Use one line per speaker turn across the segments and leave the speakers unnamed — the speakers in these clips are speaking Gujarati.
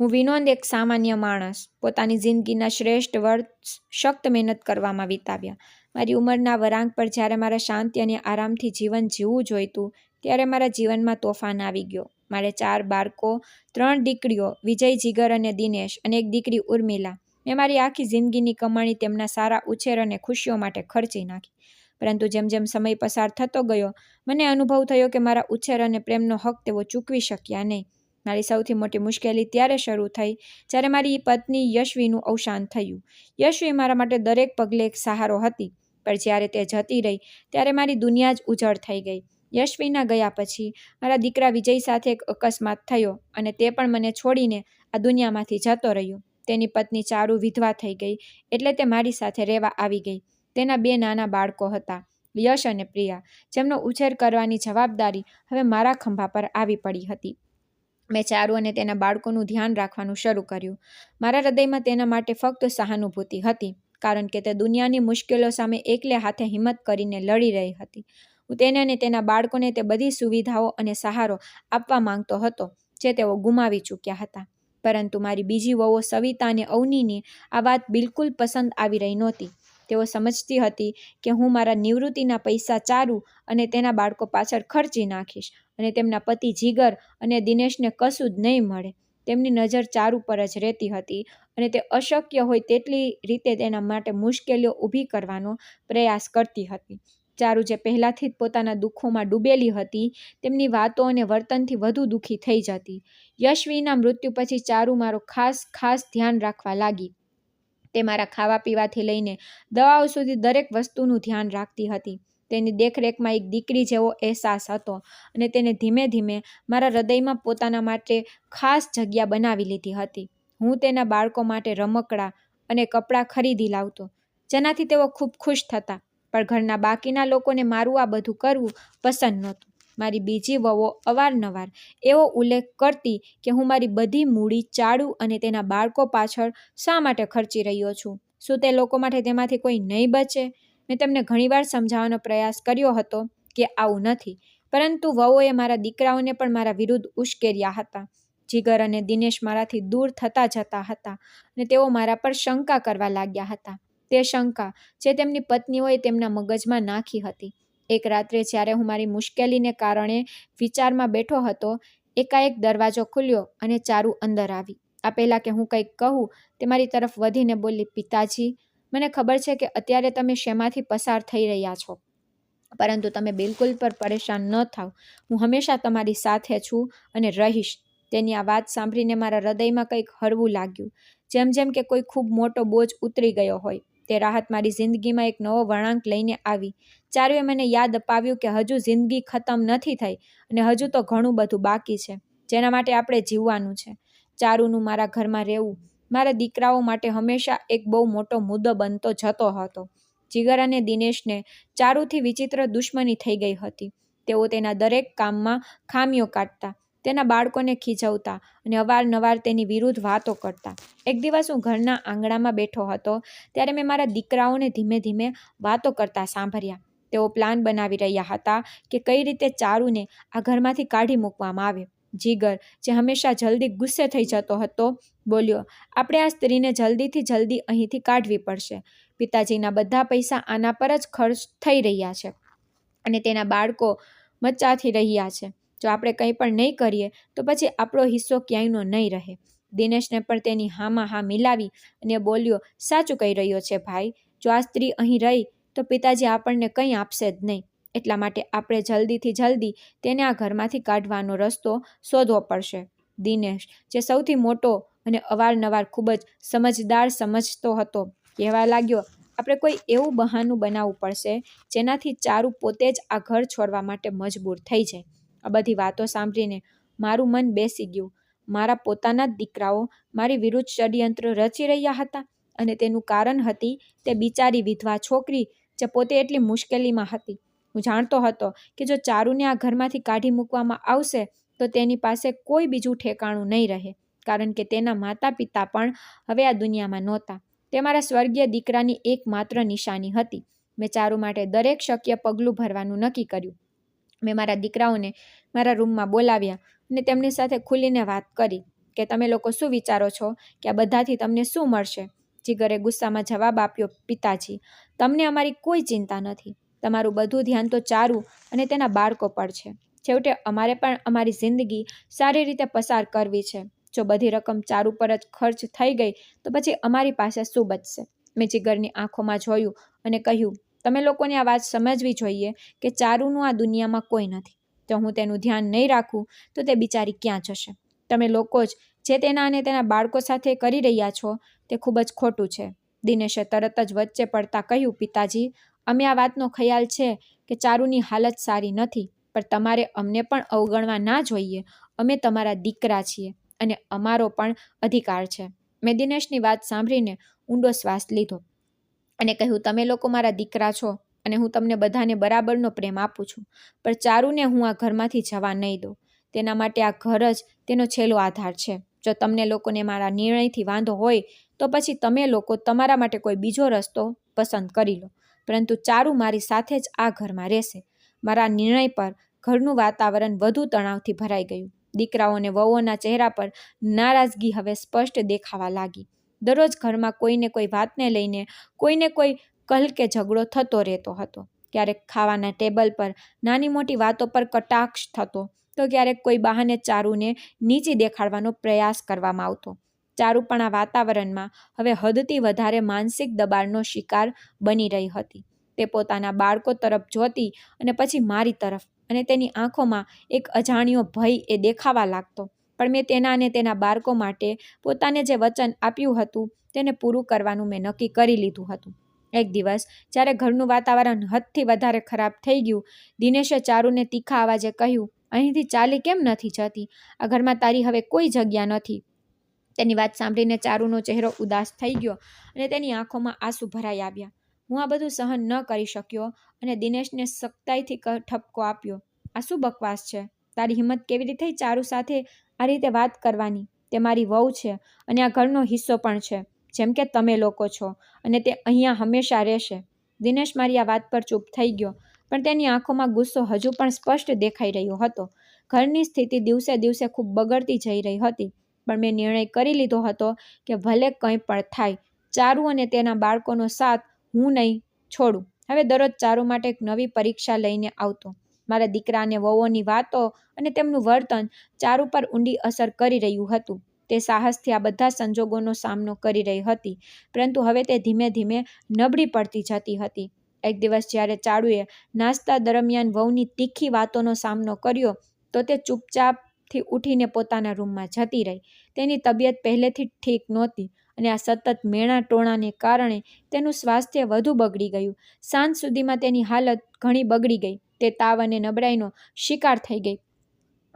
હું વિનોદ એક સામાન્ય માણસ, પોતાની જિંદગીના શ્રેષ્ઠ વર્ષ સખ્ત મહેનત કરવામાં વિતાવ્યા. મારી ઉંમરના વળાંક પર જ્યારે મારે શાંતિ અને આરામથી જીવન જીવવું જોઈતું, ત્યારે મારા જીવનમાં તોફાન આવી ગયો. મારે 4 બાળકો, 3 દીકરીઓ, વિજય, જીગર અને દિનેશ, અને એક દીકરી ઉર્મિલા. મેં મારી આખી જિંદગીની કમાણી તેમના સારા ઉછેર અને ખુશીઓ માટે ખર્ચી નાખી. પરંતુ જેમ જેમ સમય પસાર થતો ગયો, મને અનુભવ થયો કે મારા ઉછેર અને પ્રેમનો હક તેઓ ચૂકવી શક્યા નહીં. મારી સૌથી મોટી મુશ્કેલી ત્યારે શરૂ થઈ જ્યારે મારી પત્ની યશવીનું અવસાન થયું. યશવી મારા માટે દરેક પગલે એક સહારો હતી, પણ જ્યારે તે જતી રહી ત્યારે મારી દુનિયા જ ઉજળ થઈ ગઈ. યશવીના ગયા પછી મારા દીકરા વિજય સાથે એક અકસ્માત થયો અને તે પણ મને છોડીને આ દુનિયામાંથી જતો રહ્યો. તેની પત્ની ચારુ વિધવા થઈ ગઈ, એટલે તે મારી સાથે રહેવા આવી ગઈ. તેના 2 નાના બાળકો હતા, યશ અને પ્રિયા, જેમનો ઉછેર કરવાની જવાબદારી હવે મારા ખંભા પર આવી પડી હતી. મેં ચારુ અને તેના બાળકોનું ધ્યાન રાખવાનું શરૂ કર્યું. મારા હૃદયમાં તેના માટે ફક્ત સહાનુભૂતિ હતી, કારણ કે તે દુનિયાની મુશ્કેલીઓ સામે એકલે હાથે હિંમત કરીને લડી રહી હતી. હું તેને અને તેના બાળકોને તે બધી સુવિધાઓ અને સહારો આપવા માંગતો હતો જે તેઓ ગુમાવી ચૂક્યા હતા. પરંતુ મારી બીજી વહુઓ સવિતા અને અવનીની આ વાત બિલકુલ પસંદ આવી રહી નહોતી. તેઓ સમજતી હતી કે હું મારા નિવૃત્તિના પૈસા ચારુ અને તેના બાળકો પાછળ ખર્ચી નાખીશ અને તેમના પતિ જીગર અને દિનેશને કશું જ નહીં મળે. તેમની નજર ચારુ પર જ રહેતી હતી અને તે અશક્ય હોય તેટલી રીતે તેના માટે મુશ્કેલીઓ ઊભી કરવાનો પ્રયાસ કરતી હતી. ચારુ, જે પહેલાંથી જ પોતાના દુઃખોમાં ડૂબેલી હતી, તેમની વાતો અને વર્તનથી વધુ દુઃખી થઈ જતી. યશવીના મૃત્યુ પછી ચારુ મારો ખાસ ધ્યાન રાખવા લાગી. તે મારા ખાવા પીવાથી લઈને દવાઓ સુધી દરેક વસ્તુનું ધ્યાન રાખતી હતી. તેની દેખરેખમાં એક દીકરી જેવો અહેસાસ હતો અને તેને ધીમે ધીમે મારા હૃદયમાં પોતાના માટે ખાસ જગ્યા બનાવી લીધી હતી. હું તેના બાળકો માટે રમકડાં અને કપડાં ખરીદી લાવતો, જેનાથી તેઓ ખૂબ ખુશ થતા, પણ ઘરના બાકીના લોકોને મારું આ બધું કરવું પસંદ નહોતું. મારી બીજી વહુઓ અવારનવાર એવો ઉલ્લેખ કરતી કે હું મારી બધી મૂડી ચારુ અને તેના બાળકો પાછળ શા માટે ખર્ચી રહ્યો છું. શું તે લોકો માટે તેમાંથી કોઈ નહીં બચે? મેં તેમને ઘણીવાર સમજાવવાનો પ્રયાસ કર્યો હતો કે આવું નથી, પરંતુ વહુએ મારા દીકરાઓને પણ મારા વિરુદ્ધ ઉશ્કેર્યા હતા. જીગર અને દિનેશ મારાથી દૂર થતા જતા હતા અને તેઓ મારા પર શંકા કરવા લાગ્યા હતા. તે શંકા જે તેમની પત્નીઓએ તેમના મગજમાં નાખી હતી. એક રાત્રે જ્યારે હું મારી મુશ્કેલીને કારણે વિચારમાં બેઠો હતો, એકાએક દરવાજો ખુલ્યો અને ચારુ અંદર આવી. આ પહેલાં કે હું કંઈક કહું, તે મારી તરફ વધીને બોલી, પિતાજી, મને ખબર છે કે અત્યારે તમે શેમાંથી પસાર થઈ રહ્યા છો, પરંતુ તમે બિલકુલ પર પરેશાન ન થાવ. હું હંમેશા તમારી સાથે છું અને રહીશ. તેની આ વાત સાંભળીને મારા હૃદયમાં કંઈક હળવું લાગ્યું, જેમ કે કોઈ ખૂબ મોટો બોજ ઉતરી ગયો હોય. તે રાહત મારી જિંદગીમાં એક નવો વળાંક લઈને આવી. ચારુએ મને યાદ અપાવ્યું કે હજુ જિંદગી ખતમ નથી થઈ અને હજુ તો ઘણું બધું બાકી છે, જેના માટે આપણે જીવવાનું છે. ચારુનું મારા ઘરમાં રહેવું મારા દીકરાઓ માટે હંમેશા એક બહુ મોટો મુદ્દો બનતો જતો હતો. જીગર અને દિનેશને ચારુથી વિચિત્ર દુશ્મની થઈ ગઈ હતી. તેઓ તેના દરેક કામમાં ખામીઓ કાઢતા, તેના બાળકોને ખીજવતા અને અવારનવાર તેની વિરુદ્ધ વાતો કરતા. એક દિવસ હું ઘરના આંગણામાં બેઠો હતો ત્યારે મેં મારા દીકરાઓને ધીમે ધીમે વાતો કરતા સાંભળ્યા. તેઓ પ્લાન બનાવી રહ્યા હતા કે કઈ રીતે ચારુને આ ઘરમાંથી કાઢી મૂકવામાં આવે. જીગર, જે હંમેશા જલ્દી ગુસ્સે થઈ જતો હતો, બોલ્યો, આપણે આ સ્ત્રીને જલ્દીથી જલ્દી અહીંથી કાઢવી પડશે. પિતાજીના બધા પૈસા આના પર જ ખર્ચ થઈ રહ્યા છે અને તેના બાળકો મચાથી રહ્યા છે. જો આપણે કંઈ પણ નહીં કરીએ તો પછી આપણો હિસ્સો ક્યાંયનો નહીં રહે. દિનેશને પણ તેની હામાં હા મિલાવી અને બોલ્યો, સાચું કહી રહ્યો છે ભાઈ, જો આ સ્ત્રી અહીં રહી તો પિતાજી આપણને કંઈ આપશે જ નહીં. એટલા માટે આપણે જલ્દીથી જલ્દી તેને આ ઘરમાંથી કાઢવાનો રસ્તો શોધવો પડશે. દિનેશ, જે સૌથી મોટો અને અવારનવાર ખૂબ જ સમજદાર સમજતો હતો, કહેવા લાગ્યો, આપણે કોઈ એવું બહાનું બનાવવું પડશે જેનાથી ચારુ પોતે જ આ ઘર છોડવા માટે મજબૂર થઈ જાય. આ બધી વાતો સાંભળીને મારું મન બેસી ગયું. મારા પોતાના જ દીકરાઓ મારી વિરુદ્ધ ષડયંત્ર રચી રહ્યા હતા અને તેનું કારણ હતી તે બિચારી વિધવા છોકરી જે પોતે એટલી મુશ્કેલીમાં હતી. હું જાણતો હતો કે જો ચારુને આ ઘરમાંથી કાઢી મૂકવામાં આવશે તો તેની પાસે કોઈ બીજું ઠેકાણું નહીં રહે, કારણ કે તેના માતા પિતા પણ હવે આ દુનિયામાં નહોતા. તે મારા સ્વર્ગીય દીકરાની એકમાત્ર નિશાની હતી. મેં ચારુ માટે દરેક શક્ય પગલું ભરવાનું નક્કી કર્યું. મેં મારા દીકરાઓને મારા રૂમમાં બોલાવ્યા અને તેમની સાથે ખુલીને વાત કરી. કે તમે લોકો શું વિચારો છો કે આ બધાથી તમને શું મળશે? જીગરે ગુસ્સામાં જવાબ આપ્યો, પિતાજી, તમને અમારી કોઈ ચિંતા નથી. તમારું બધું ધ્યાન તો ચારુ અને તેના બાળકો પર છે. છેવટે અમારે પણ અમારી જિંદગી સારી રીતે પસાર કરવી છે. જો બધી રકમ ચારુ પર જ ખર્ચ થઈ ગઈ તો પછી અમારી પાસે શું બચશે? મેં જીગરની આંખોમાં જોયું અને કહ્યું, તમે લોકોને આ વાત સમજવી જોઈએ કે ચારુનું આ દુનિયામાં કોઈ નથી. જો હું તેનું ધ્યાન નહીં રાખું તો તે બિચારી ક્યાં જશે? તમે લોકો જ જે તેના અને તેના બાળકો સાથે કરી રહ્યા છો તે ખૂબ જ ખોટું છે. દિનેશે તરત જ વચ્ચે પડતા કહ્યું, પિતાજી, અમે આ વાતનો ખ્યાલ છે કે ચારુની હાલત સારી નથી, પણ તમારે અમને પણ અવગણવા ના જોઈએ. અમે તમારા દીકરા છીએ અને અમારો પણ અધિકાર છે. મેં દિનેશની વાત સાંભળીને ઊંડો શ્વાસ લીધો અને કહ્યું, તમે લોકો મારા દીકરા છો અને હું તમને બધાને બરાબરનો પ્રેમ આપું છું, પણ ચારુને હું આ ઘરમાંથી જવા નહીં દઉં. તેના માટે આ ઘર જ તેનો છેલ્લો આધાર છે. જો તમને લોકોને મારા નિર્ણયથી વાંધો હોય તો પછી તમે લોકો તમારા માટે કોઈ બીજો રસ્તો પસંદ કરી લો, પરંતુ ચારુ મારી સાથે જ આ ઘરમાં રહેશે. મારા નિર્ણય પર ઘરનું વાતાવરણ વધુ તણાવથી ભરાઈ ગયું. દીકરાઓ અને વહુઓના ચહેરા પર નારાજગી હવે સ્પષ્ટ દેખાવા લાગી. દરરોજ ઘરમાં કોઈને કોઈ વાતને લઈને કોઈને કોઈ કલ કે ઝઘડો થતો રહેતો હતો. ક્યારેક ખાવાના ટેબલ પર નાની મોટી વાતો પર કટાક્ષ થતો, તો ક્યારેક કોઈ બહાને ચારુને નીચી દેખાડવાનો પ્રયાસ કરવામાં આવતો. ચારુ પણ આ વાતાવરણમાં હવે હદથી વધારે માનસિક દબાણનો શિકાર બની રહી હતી. તે પોતાના બાળકો તરફ જોતી અને પછી મારી તરફ, અને તેની આંખોમાં એક અજાણ્યો ભય એ દેખાવા લાગતો. પણ મેં તેના અને તેના બાળકો માટે પોતાને જે વચન આપ્યું હતું તેને પૂરું કરવાનું મેં નક્કી કરી લીધું હતું. એક દિવસ જ્યારે ઘરનું વાતાવરણ હદથી વધારે ખરાબ થઈ ગયું, દિનેશે ચારુને તીખા અવાજે કહ્યું, અહીંથી ચાલી કેમ નથી જતી? આ ઘરમાં તારી હવે કોઈ જગ્યા નથી. તેની વાત સાંભળીને ચારુનો ચહેરો ઉદાસ થઈ ગયો અને તેની આંખોમાં આંસુ ભરાઈ આવ્યા. હું આ બધું સહન ન કરી શક્યો અને દિનેશને સખ્તાઈથી ઠપકો આપ્યો, આ શું બકવાસ છે? તારી હિંમત કેવી રીતે થઈ ચારુ સાથે આ રીતે વાત કરવાની? તે મારી વહુ છે અને આ ઘરનો હિસ્સો પણ છે, જેમ કે તમે લોકો છો, અને તે અહીંયા હંમેશા રહેશે. દિનેશ મારી આ વાત પર ચૂપ થઈ ગયો, પણ તેની આંખોમાં ગુસ્સો હજુ પણ સ્પષ્ટ દેખાઈ રહ્યો હતો. ઘરની સ્થિતિ દિવસે દિવસે ખૂબ બગડતી જઈ રહી હતી, પણ મેં નિર્ણય કરી લીધો હતો કે ભલે કંઈ પણ થાય, ચારુ અને તેના બાળકોનો સાથ હું નહીં છોડું. હવે દરરોજ ચારુ માટે એક નવી પરીક્ષા લઈને આવતો. મારા દીકરા અને વહુઓની વાતો અને તેમનું વર્તન ચારુ પર ઊંડી અસર કરી રહ્યું હતું. તે સાહસથી આ બધા સંજોગોનો સામનો કરી રહી હતી, પરંતુ હવે તે ધીમે ધીમે નબળી પડતી જતી હતી. એક દિવસ જ્યારે ચારુએ નાસ્તા દરમિયાન વહુની તીખી વાતોનો સામનો કર્યો તો તે ચૂપચાપથી ઉઠીને પોતાના રૂમમાં જતી રહી. તેની તબિયત પહેલેથી જ ઠીક નહોતી અને આ સતત મેણા ટોણાને કારણે તેનું સ્વાસ્થ્ય વધુ બગડી ગયું. સાંજ સુધીમાં તેની હાલત ઘણી બગડી ગઈ. તે તાવ અને નબળાઈનો શિકાર થઈ ગઈ.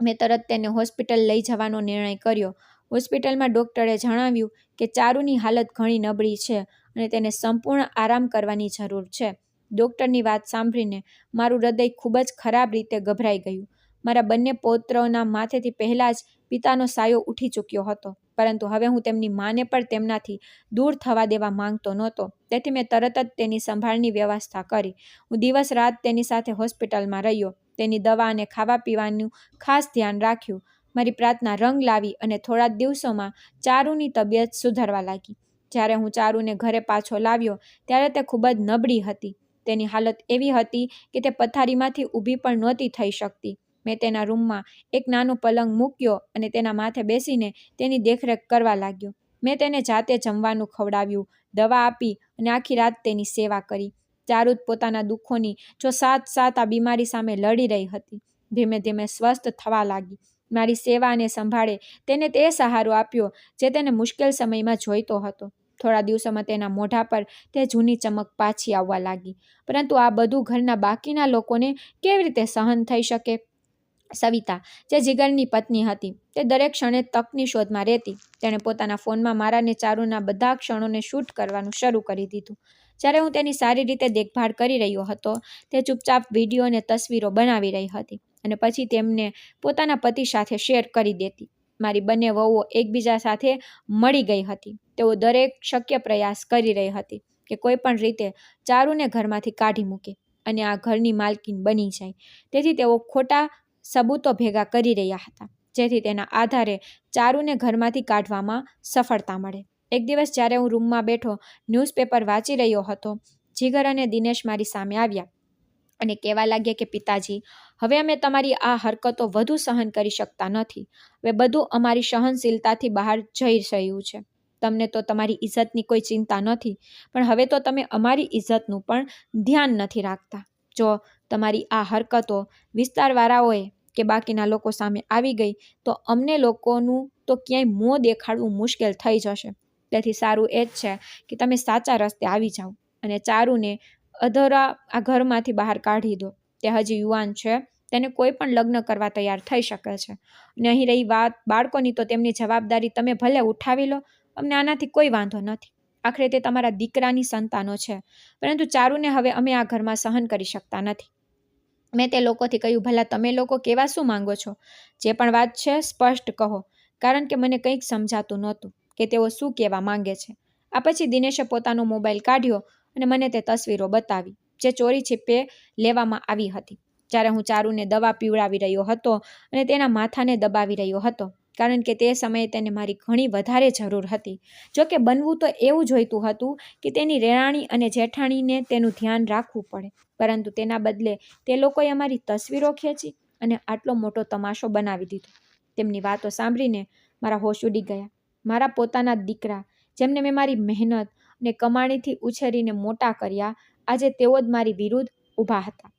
મેં તરત તેને હોસ્પિટલ લઈ જવાનો નિર્ણય કર્યો. હોસ્પિટલમાં ડૉક્ટરે જણાવ્યું કે ચારુની હાલત ઘણી નબળી છે અને તેને સંપૂર્ણ આરામ કરવાની જરૂર છે. ડૉક્ટરની વાત સાંભળીને મારું હૃદય ખૂબ જ ખરાબ રીતે ગભરાઈ ગયું. મારા બંને પૌત્રોના માથેથી પહેલાં જ પિતાનો સાયો ઉઠી ચૂક્યો હતો, પરંતુ હવે હું તેમની માને પણ તેમનાથી દૂર થવા દેવા માંગતો નહોતો. તેથી મેં તરત જ તેની સંભાળની વ્યવસ્થા કરી. હું દિવસ રાત તેની સાથે હોસ્પિટલમાં રહ્યો. તેની દવા અને ખાવા પીવાનું ખાસ ધ્યાન રાખ્યું. મારી પ્રાર્થના રંગ લાવી અને થોડા દિવસોમાં ચારુની તબિયત સુધરવા લાગી. જ્યારે હું ચારુને ઘરે પાછો લાવ્યો ત્યારે તે ખૂબ જ નબળી હતી. તેની હાલત એવી હતી કે તે પથારીમાંથી ઊભી પણ નહોતી થઈ શકતી. મેં તેના રૂમમાં એક નાનો પલંગ મૂક્યો અને તેના માથે બેસીને તેની દેખરેખ કરવા લાગ્યો. મેં તેને જાતે જમવાનું ખવડાવ્યું, દવા આપી અને આખી રાત તેની સેવા કરી. ચારુ પોતાના દુઃખોની જો સાથ આ બીમારી સામે લડી રહી હતી. ધીમે ધીમે સ્વસ્થ થવા લાગી. મારી સેવા અને સંભાળે તેને તે સહારો આપ્યો જે તેને મુશ્કેલ સમયમાં જોઈતો હતો. થોડા દિવસોમાં તેના મોઢા પર તે જૂની ચમક પાછી આવવા લાગી. પરંતુ આ બધું ઘરના બાકીના લોકોને કેવી રીતે સહન થઈ શકે? સવિતા, જે જીગરની પત્ની હતી, તે દરેક ક્ષણે તકની શોધમાં રહેતી. તેણે પોતાના ફોનમાં મારા અને ચારુના બધા ક્ષણોને શૂટ કરવાનું શરૂ કરી દીધું. જ્યારે હું તેની સારી રીતે દેખભાળ કરી રહ્યો હતો, તે ચૂપચાપ વિડીયો અને તસવીરો બનાવી રહી હતી અને પછી તેમને પોતાના પતિ સાથે શેર કરી દેતી. મારી બંને વહુઓ એકબીજા સાથે મળી ગઈ હતી. તેઓ દરેક શક્ય પ્રયાસ કરી રહી હતી કે કોઈ પણ રીતે ચારુને ઘરમાંથી કાઢી મૂકે અને આ ઘરની માલકીન બની જાય. તેથી તેઓ ખોટા સબૂતો ભેગા કરી રહ્યા હતા. જેથી તેના આધારે ચારુને ઘરમાંથી કાઢવામાં સફળતા મળે. એક દિવસ જ્યારે હું રૂમમાં બેઠો ન્યૂઝપેપર વાંચી રહ્યો હતો, જીગર અને દિનેશ મારી સામે આવ્યા અને કહેવા લાગ્યા કે પિતાજી, હવે અમે તમારી આ હરકતો વધુ સહન કરી શકતા નથી. હવે બધું અમારી સહનશીલતાથી બહાર જઈ રહ્યું છે. તમને તો તમારી ઇજ્જતની કોઈ ચિંતા નથી, પણ હવે તો તમે અમારી ઇજ્જતનું પણ ધ્યાન નથી રાખતા. જો તમારી આ હરકતો વિસ્તારવાળાઓએ કે બાકીના લોકો સામે આવી ગઈ તો અમને લોકોનું તો ક્યાંય મોં દેખાડવું મુશ્કેલ થઈ જશે. તેથી સારું એ જ છે કે તમે સાચા રસ્તે આવી જાઓ અને ચારુને અધરા આ ઘરમાંથી બહાર કાઢી દો. તે હજી યુવાન છે, તેને કોઈ પણ લગ્ન કરવા તૈયાર થઈ શકે છે. અને અહીં રહી વાત બાળકોની, તો તેમની જવાબદારી તમે ભલે ઉઠાવી લો, અમને આનાથી કોઈ વાંધો નથી. આખરે તે તમારા દીકરાની સંતાનો છે, પરંતુ ચારુને હવે અમે આ ઘરમાં સહન કરી શકતા નથી. મેં તે લોકોથી કહ્યું, ભલા તમે લોકો કેવા શું માંગો છો? જે પણ વાત છે સ્પષ્ટ કહો, કારણ કે મને કંઈક સમજાતું નહોતું કે તેઓ શું કહેવા માંગે છે. આ પછી દિનેશે પોતાનો મોબાઈલ કાઢ્યો અને મને તે તસવીરો બતાવી, જે ચોરી છીપે લેવામાં આવી હતી. જ્યારે હું ચારુને દવા પીવડાવી રહ્યો હતો અને તેના માથાને દબાવી રહ્યો હતો, કારણ કે તે સમયે તેને મારી ઘણી વધારે જરૂર હતી. જોકે બનવું તો એવું જોઈતું હતું કે તેની રેણાણી અને જેઠાણીને તેનું ધ્યાન રાખવું પડે, પરંતુ તેના બદલે તે લોકોએ અમારી તસવીરો ખેંચી અને આટલો મોટો તમાશો બનાવી દીધો. તેમની વાતો સાંભળીને મારા હોશ ઉડી ગયા. મારા પોતાના દીકરા, જેમને મેં મારી મહેનત અને કમાણીથી ઉછેરીને મોટા કર્યા, આજે તેઓ જ મારી વિરુદ્ધ ઊભા હતા.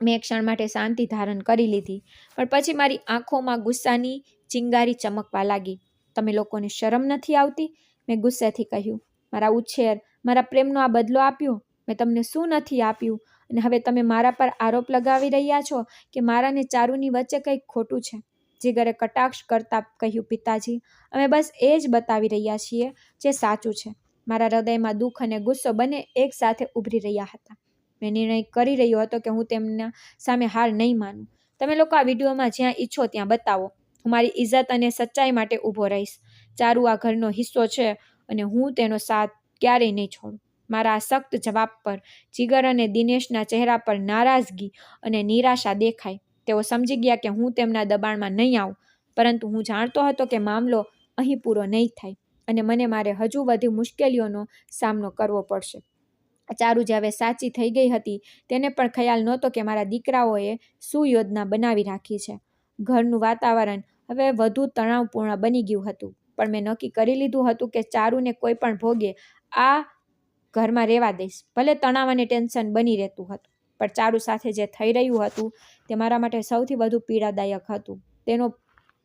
મેં એક ક્ષણ માટે શાંતિ ધારણ કરી લીધી, પણ પછી મારી આંખોમાં ગુસ્સાની ચિંગારી ચમકવા લાગી. તમે લોકોને શરમ નથી આવતી? મેં ગુસ્સેથી કહ્યું. મારા ઉછેર, મારા પ્રેમનો આ બદલો આપ્યો? મેં તમને શું નથી આપ્યું? અને હવે તમે મારા પર આરોપ લગાવી રહ્યા છો કે મારા ને ચારુની વચ્ચે કંઈક ખોટું છે. જીગરે કટાક્ષ કરતા કહ્યું, પિતાજી, અમે બસ એ જ બતાવી રહ્યા છીએ જે સાચું છે. મારા હૃદયમાં દુઃખ અને ગુસ્સો બંને એક સાથે ઉભરી રહ્યા હતા. મેં નિર્ણય કરી રહ્યો હતો કે હું તેમના સામે હાર નહીં માનું. તમે લોકો આ વિડીયોમાં જ્યાં ઈચ્છો ત્યાં બતાવો. હું મારી ઇજ્જત અને સચ્ચાઈ માટે ઊભો રહીશ. ચારુ આ ઘરનો હિસ્સો છે અને હું તેનો સાથ ક્યારેય નહીં છોડું. મારા આ સખ્ત જવાબ પર જીગર અને દિનેશના ચહેરા પર નારાજગી અને નિરાશા દેખાઈ. તેઓ સમજી ગયા કે હું તેમના દબાણમાં નહીં આવું, પરંતુ હું જાણતો હતો કે મામલો અહીં પૂરો નહીં થાય અને મને મારે હજુ વધુ મુશ્કેલીઓનો સામનો કરવો પડશે. ચારુ જે હવે સાચી થઈ ગઈ હતી, તેને પણ ખ્યાલ નહોતો કે મારા દીકરાઓએ શું યોજના બનાવી રાખી છે. ઘરનું વાતાવરણ હવે વધુ તણાવપૂર્ણ બની ગયું હતું, પણ મેં નક્કી કરી લીધું હતું કે ચારુને કોઈ પણ ભોગે આ ઘરમાં રહેવા દઈશ. ભલે તણાવ અને ટેન્શન બની રહેતું હતું, પણ ચારુ સાથે જે થઈ રહ્યું હતું તે મારા માટે સૌથી વધુ પીડાદાયક હતું. તેનો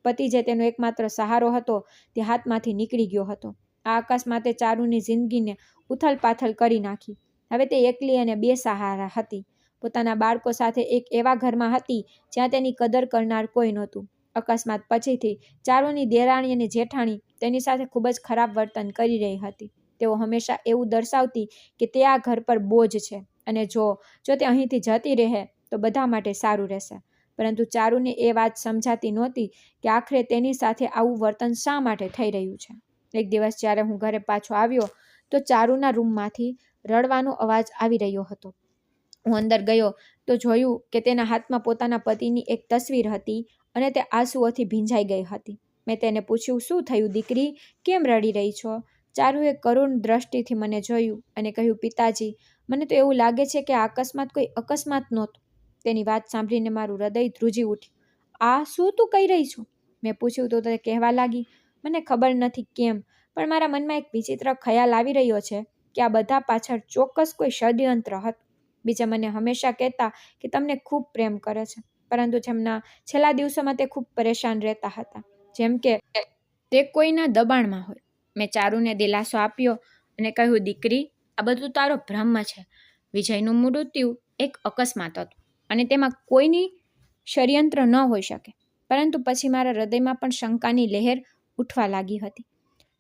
પતિ, જે તેનો એકમાત્ર સહારો હતો, તે હાથમાંથી નીકળી ગયો હતો. આ અકસ્માતે ચારુની જિંદગીને ઉથલપાથલ કરી નાખી. હવે તે એકલી અને બેસહારા હતી. પોતાના બાળકો સાથે એક એવા ઘરમાં હતી જ્યાં તેની કદર કરનાર કોઈ નહોતું. અકસ્માત પછીથી ચારુની દેરાણી અને જેઠાણી તેની સાથે ખૂબ જ ખરાબ વર્તન કરી રહી હતી. તેઓ હંમેશા એવું દર્શાવતી કે તે આ ઘર પર બોજ છે અને જો તે અહીંથી જતી રહે તો બધા માટે સારું રહેશે. પરંતુ ચારુને એ વાત સમજાતી નહોતી કે આખરે તેની સાથે આવું વર્તન શા માટે થઈ રહ્યું છે. એક દિવસ જ્યારે હું ઘરે પાછો આવ્યો તો ચારુના રૂમમાંથી રડવાનો અવાજ આવી રહ્યો હતો. હું અંદર ગયો તો જોયું કે તેના હાથમાં પોતાના પતિની એક તસવીર હતી અને તે આંસુઓથી ભીંજાઈ ગઈ હતી. મેં તેને પૂછ્યું, શું થયું દીકરી, કેમ રડી રહી છો? ચારુએ કરુણ દ્રષ્ટિથી મને જોયું અને કહ્યું, પિતાજી, મને તો એવું લાગે છે કે આ અકસ્માત કોઈ અકસ્માત નહોતો. તેની વાત સાંભળીને મારું હૃદય ધ્રુજી ઉઠ્યું. આ શું તું કહી રહી છું? મેં પૂછ્યું તો તે કહેવા લાગી, મને ખબર નથી કેમ, પણ મારા મનમાં એક વિચિત્ર ખ્યાલ આવી રહ્યો છે કે આ બધા પાછળ ચોક્કસ કોઈ ષડયંત્ર હતું. બીજા મને હંમેશા કહેતા કે તમને ખૂબ પ્રેમ કરે છે, પરંતુ જેમના છેલ્લા દિવસોમાં તે ખૂબ પરેશાન રહેતા હતા, જેમ કે તે કોઈના દબાણમાં હોય. મેં ચારુને દિલાસો આપ્યો અને કહ્યું, દીકરી, આ બધું તારો ભ્રમ છે. વિજયનું મૃત્યુ એક અકસ્માત હતું અને તેમાં કોઈની ષડયંત્ર ન હોઈ શકે. પરંતુ પછી મારા હૃદયમાં પણ શંકાની લહેર ઉઠવા લાગી હતી.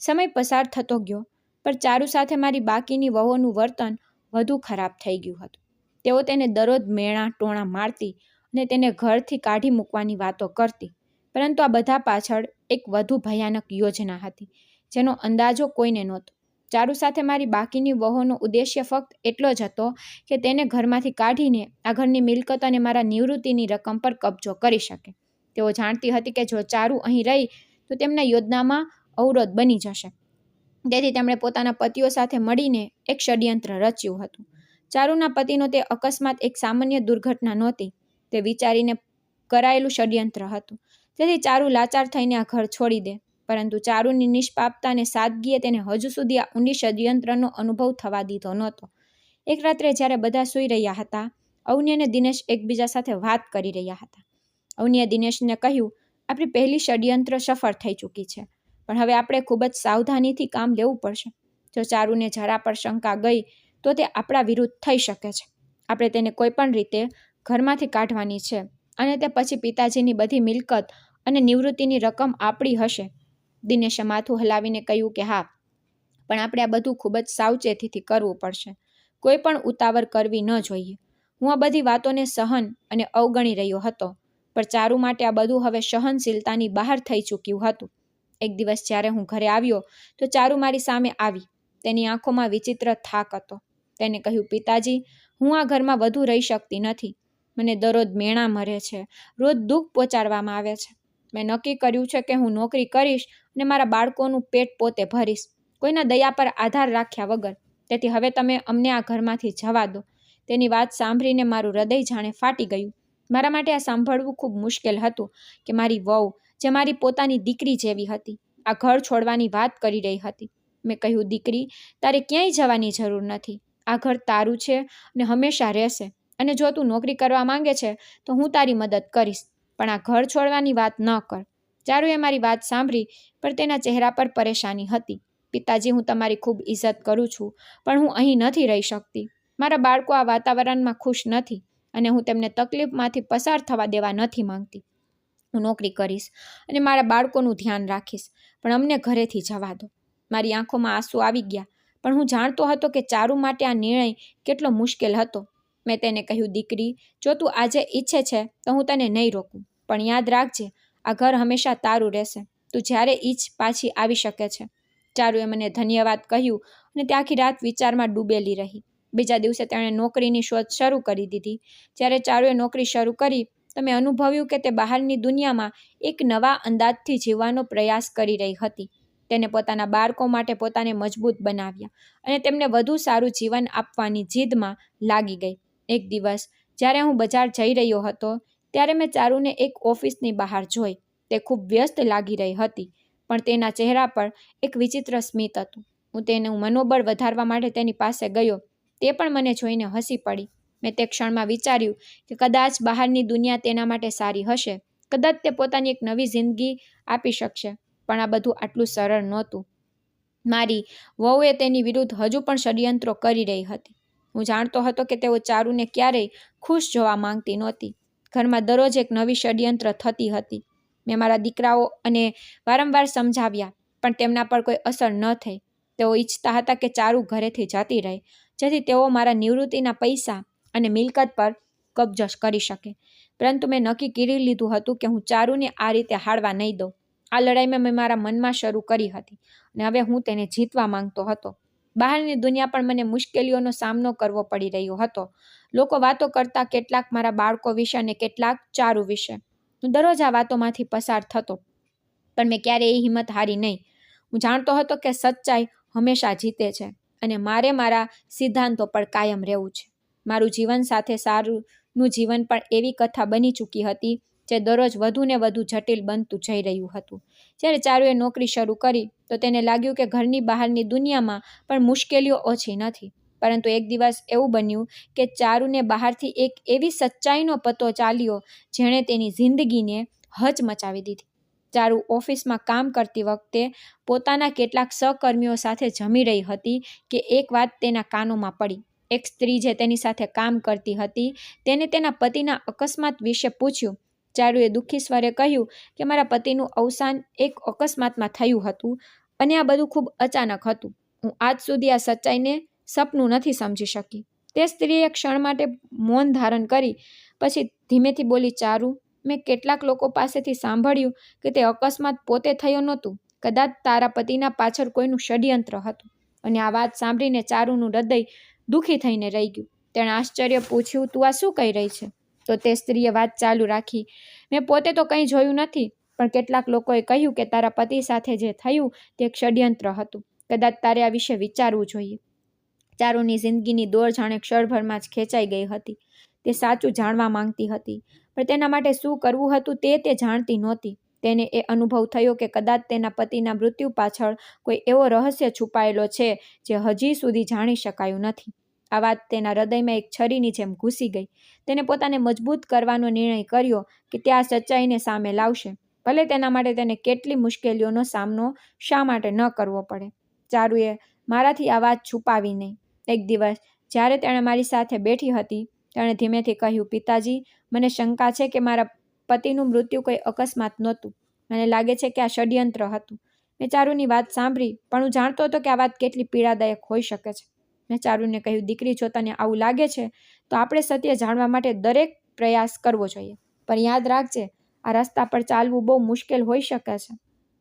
સમય પસાર થતો ગયો, પણ ચારુ સાથે મારી બાકીની વહુઓનું વર્તન વધુ ખરાબ થઈ ગયું હતું. તેઓ તેને દરરોજ મેણા ટોણા મારતી અને તેને ઘરથી કાઢી મૂકવાની વાતો કરતી. પરંતુ આ બધા પાછળ એક વધુ ભયાનક યોજના હતી, જેનો અંદાજો કોઈને નહોતો. ચારુ સાથે મારી બાકીની વહુનો ઉદ્દેશ્ય ફક્ત એટલો જ હતો કે તેને ઘરમાંથી કાઢીને આ ઘરની મિલકત અને મારા નિવૃત્તિની રકમ પર કબજો કરી શકે. તેઓ જાણતી હતી કે જો ચારુ અહીં રહી તો તેમના યોજનામાં અવરોધ બની જશે. તેથી તેમણે પોતાના પતિઓ સાથે મળીને એક ષડયંત્ર રચ્યું હતું. ચારુના પતિનો તે અકસ્માત એક સામાન્ય દુર્ઘટના નહોતી, તે વિચારીને કરાયેલું ષડયંત્ર હતું. તેથી ચારુ લાચાર થઈને આ ઘર છોડી દે, પરંતુ ચારુની નિષ્પાપતા અને સાદગીએ તેને હજુ સુધી આ ઊંડી ષડયંત્રનો અનુભવ થવા દીધો નહોતો. એક રાત્રે જ્યારે બધા સૂઈ રહ્યા હતા, અવની અને દિનેશ એકબીજા સાથે વાત કરી રહ્યા હતા. અવનીએ દિનેશને કહ્યું, આપણી પહેલી ષડયંત્ર સફળ થઈ ચૂકી છે, પણ હવે આપણે ખૂબ જ સાવધાનીથી કામ લેવું પડશે. જો ચારુને જરા પર શંકા ગઈ તો તે આપણા વિરુદ્ધ થઈ શકે છે. આપણે તેને કોઈ પણ રીતે ઘરમાંથી કાઢવાની છે અને તે પછી પિતાજીની બધી મિલકત અને નિવૃત્તિની રકમ આપણી હશે. દિનેશે માથું હલાવીને કહ્યું કે હા, પણ આપણે આ બધું ખૂબ જ સાવચેતીથી કરવું પડશે. કોઈ પણ ઉતાવળ કરવી ન જોઈએ. હું આ બધી વાતોને સહન અને અવગણી રહ્યો હતો, પણ ચારુ માટે આ બધું હવે સહનશીલતાની બહાર થઈ ચૂક્યું હતું. એક દિવસ જ્યારે હું ઘરે આવ્યો તો ચારુ મારી સામે આવી. તેની આંખોમાં વિચિત્ર થાક હતો. તેને કહ્યું, પિતાજી, હું આ ઘરમાં વધુ રહી શકતી નથી. મને દરરોજ મેણા મરે છે, રોજ દુઃખ પહોંચાડવામાં આવે છે. મેં નક્કી કર્યું છે કે હું નોકરી કરીશ અને મારા બાળકોનું પેટ પોતે ભરીશ, કોઈના દયા પર આધાર રાખ્યા વગર. તેથી હવે તમે અમને આ ઘરમાંથી જવા દો. તેની વાત સાંભળીને મારું હૃદય જાણે ફાટી ગયું. મારા માટે આ સાંભળવું ખૂબ મુશ્કેલ હતું કે મારી વહુ, જે મારી પોતાની દીકરી જેવી હતી, આ ઘર છોડવાની વાત કરી રહી હતી. મેં કહ્યું, દીકરી, તારે ક્યાંય જવાની જરૂર નથી. આ ઘર તારું છે અને હંમેશા રહેશે. અને જો તું નોકરી કરવા માંગે છે તો હું તારી મદદ કરીશ, પણ આ ઘર છોડવાની વાત ન કર. ચારુએ મારી વાત સાંભળી, પણ તેના ચહેરા પર પરેશાની હતી. પિતાજી, હું તમારી ખૂબ ઇજ્જત કરું છું, પણ હું અહીં નથી રહી શકતી. મારા બાળકો આ વાતાવરણમાં ખુશ નથી અને હું તેમને તકલીફમાંથી પસાર થવા દેવા નથી માંગતી. હું નોકરી કરીશ અને મારા બાળકોનું ધ્યાન રાખીશ, પણ અમને ઘરેથી જવા દો. મારી આંખોમાં આંસુ આવી ગયા, પણ હું જાણતો હતો કે ચારુ માટે આ નિર્ણય કેટલો મુશ્કેલ હતો. મેં તેને કહ્યું, દીકરી, જો તું આજે ઈચ્છે છે તો હું તને નહીં રોકું, પણ યાદ રાખજે, આ ઘર હંમેશા તારું રહેશે. તું જ્યારે ઈચ્છ પાછી આવી શકે છે. ચારુએ મને ધન્યવાદ કહ્યું અને તે આખી રાત વિચારમાં ડૂબેલી રહી. બીજા દિવસે તેણે નોકરીની શોધ શરૂ કરી દીધી. જ્યારે ચારુએ નોકરી શરૂ કરી તો મેં અનુભવ્યું કે તે બહારની દુનિયામાં એક નવા અંદાજથી જીવવાનો પ્રયાસ કરી રહી હતી. તેને પોતાના બાળકો માટે પોતાને મજબૂત બનાવ્યા અને તેમને વધુ સારું જીવન આપવાની જીદમાં લાગી ગઈ. એક દિવસ જ્યારે હું બજાર જઈ રહ્યો હતો ત્યારે મેં ચારુને એક ઓફિસની બહાર જોઈ. તે ખૂબ વ્યસ્ત લાગી રહી હતી, પણ તેના ચહેરા પર એક વિચિત્ર સ્મિત હતું. હું તેનું મનોબળ વધારવા માટે તેની પાસે ગયો. તે પણ મને જોઈને હસી પડી. મેં તે ક્ષણમાં વિચાર્યું કે કદાચ બહારની દુનિયા તેના માટે સારી હશે, કદાચ તે પોતાની એક નવી જિંદગી આપી શકશે, પણ આ બધું આટલું સરળ નહોતું. મારી વહુએ તેની વિરુદ્ધ હજુ પણ ષડયંત્રો કરી રહી હતી. હું જાણતો હતો કે તેઓ ચારુને ક્યારેય ખુશ જોવા માંગતી નહોતી. ઘરમાં દરરોજ એક નવી ષડયંત્ર થતી હતી. મેં મારા દીકરાઓ અને વારંવાર સમજાવ્યા, પણ તેમના પર કોઈ અસર ન થઈ. તેઓ ઈચ્છતા હતા કે ચારુ ઘરેથી જતી રહે, જેથી તેઓ મારા નિવૃત્તિના પૈસા અને મિલકત પર કબજો કરી શકે. પરંતુ મેં નક્કી કરી લીધું હતું કે હું ચારુને આ રીતે હારવા નહીં દઉં. આ લડાઈ મેં મારા મનમાં શરૂ કરી હતી અને હવે હું તેને જીતવા માંગતો હતો. બહારની દુનિયા પણ મને મુશ્કેલીઓનો સામનો કરવો પડી રહ્યો હતો. લોકો વાતો કરતા, કેટલાક મારા બાળકો વિશે અને કેટલાક ચારુ વિશે. હું દરરોજ આ વાતોમાંથી પસાર થતો, પણ મેં ક્યારેય એ હિંમત હારી નહીં. હું જાણતો હતો કે સચ્ચાઈ હંમેશા જીતે છે અને મારે મારા સિદ્ધાંતો પર કાયમ રહેવું છે. મારું જીવન સાથે સારુનું જીવન પણ એવી કથા બની ચૂકી હતી જે દરરોજ વધુ ને વધુ જટિલ બનતું જઈ રહ્યું હતું. જ્યારે ચારુએ નોકરી શરૂ કરી તો તેને લાગ્યું કે ઘરની બહારની દુનિયામાં પણ મુશ્કેલીઓ ઓછી નથી. પરંતુ એક દિવસ એવું બન્યું કે ચારુને બહારથી એક એવી સચ્ચાઈનો પતો ચાલ્યો જેણે તેની જિંદગીને હચમચાવી દીધી. ચારુ ઓફિસમાં કામ કરતી વખતે પોતાના કેટલાક સહકર્મીઓ સાથે જમી રહી હતી કે એક વાત તેના કાનોમાં પડી. એક સ્ત્રી જે તેની સાથે કામ કરતી હતી તેને તેના પતિના અકસ્માત વિશે પૂછ્યું. ચારુએ દુઃખી સ્વરે કહ્યું કે મારા પતિનું અવસાન એક અકસ્માતમાં થયું હતું અને આ બધું ખૂબ અચાનક હતું. હું આજ સુધી આ સચ્ચાઈને સપનું નથી સમજી શકી. તે સ્ત્રીએ ક્ષણ માટે મૌન ધારણ કરી, પછી ધીમેથી બોલી, ચારુ, મેં કેટલાક લોકો પાસેથી સાંભળ્યું કે તે અકસ્માત પોતે થયો નહોતું. કદાચ તારા પતિના પાછળ કોઈનું ષડયંત્ર હતું. અને આ વાત સાંભળીને ચારુનું હૃદય દુઃખી થઈને રહી ગયું. તેણે આશ્ચર્ય પૂછ્યું, તું આ શું કહી રહી છે? તો તે સ્ત્રીએ વાત ચાલુ રાખી, મેં પોતે તો કંઈ જોયું નથી, પણ કેટલાક લોકોએ કહ્યું કે તારા પતિ સાથે જે થયું તે એક ષડયંત્ર હતું. કદાચ તારે આ વિશે વિચારવું જોઈએ. ચારુની જિંદગીની દોડ જાણે ક્ષણભરમાં જ ખેંચાઈ ગઈ હતી. તે સાચું જાણવા માંગતી હતી, પણ તેના માટે શું કરવું હતું તે જાણતી નહોતી. તેને એ અનુભવ થયો કે કદાચ તેના પતિના મૃત્યુ પાછળ કોઈ એવો રહસ્ય છુપાયેલો છે જે હજી સુધી જાણી શકાયું નથી. આ વાત તેના હૃદયમાં એક છરીની જેમ ઘૂસી ગઈ. તેને પોતાને મજબૂત કરવાનો નિર્ણય કર્યો કે તે આ સચ્ચાઈને સામે લાવશે, ભલે તેના માટે તેને કેટલી મુશ્કેલીઓનો સામનો શા માટે ન કરવો પડે. ચારુએ મારાથી આ વાત છુપાવી નહીં. એક દિવસ જ્યારે તેણે મારી સાથે બેઠી હતી, તેણે ધીમેથી કહ્યું, પિતાજી, મને શંકા છે કે મારા પતિનું મૃત્યુ કોઈ અકસ્માત નહોતું. મને લાગે છે કે આ ષડયંત્ર હતું. મેં ચારુની વાત સાંભળી, પણ હું જાણતો હતો કે આ વાત કેટલી પીડાદાયક હોઈ શકે છે. મેં ચારુને કહ્યું, દીકરી, જો તને આવું લાગે છે તો આપણે સત્ય જાણવા માટે દરેક પ્રયાસ કરવો જોઈએ, પણ યાદ રાખજે, આ રસ્તા પર ચાલવું બહુ મુશ્કેલ હોઈ શકે છે.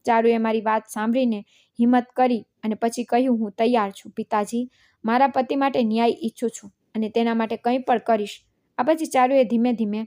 ચારુએ મારી વાત સાંભળીને હિંમત કરી અને પછી કહ્યું, હું તૈયાર છું પિતાજી. મારા પતિ માટે ન્યાય ઈચ્છું છું અને તેના માટે કંઈ પણ કરીશ. આ પછી ચારુએ ધીમે ધીમે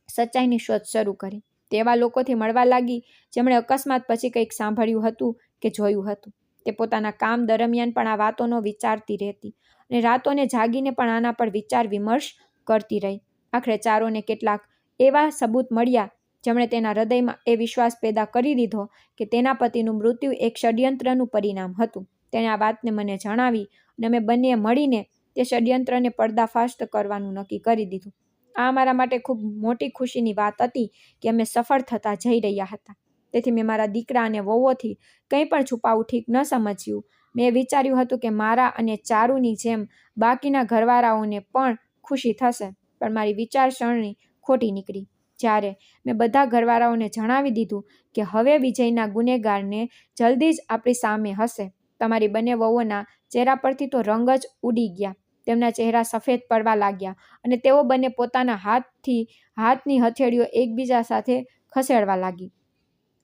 સચ્ચાઈની શોધ શરૂ કરી. તે એવા લોકોથી મળવા લાગી જેમણે અકસ્માત પછી કંઈક સાંભળ્યું હતું કે જોયું હતું. તે પોતાના કામ દરમિયાન પણ આ વાતોનો વિચારતી રહેતી અને રાતોને જાગીને પણ આના પર વિચાર વિમર્શ કરતી રહી. આખરે ચારુને કેટલાક એવા સબૂત મળ્યા જેમણે તેના હૃદયમાં એ વિશ્વાસ પેદા કરી દીધો કે તેના પતિનું મૃત્યુ એક ષડયંત્રનું પરિણામ હતું. તેણે આ વાતને મને જણાવી અને અમે બંને મળીને તે ષડયંત્રને પર્દાફાશ કરવાનું નક્કી કરી દીધું. આ મારા માટે ખૂબ મોટી ખુશીની વાત હતી કે અમે સફળ થતા જઈ રહ્યા હતા. તેથી મેં મારા દીકરા અને વહુઓથી કંઈ પણ છુપાવવું ઠીક ન સમજ્યું. મેં વિચાર્યું હતું કે મારા અને ચારુની જેમ બાકીના ઘરવાળાઓને પણ ખુશી થશે, પણ મારી વિચારસરણી ખોટી નીકળી. જ્યારે મેં બધા ઘરવાળાઓને જણાવી દીધું કે હવે વિજયના ગુનેગારને જલ્દી જ આપણી સામે હશે, તમારી બંને વહુઓના ચહેરા પરથી તો રંગ જ ઉડી ગયા. તેમના ચહેરા સફેદ પડવા લાગ્યા અને તેઓ બંને પોતાના હાથની હથેળીઓ એકબીજા સાથે ખસેડવા લાગી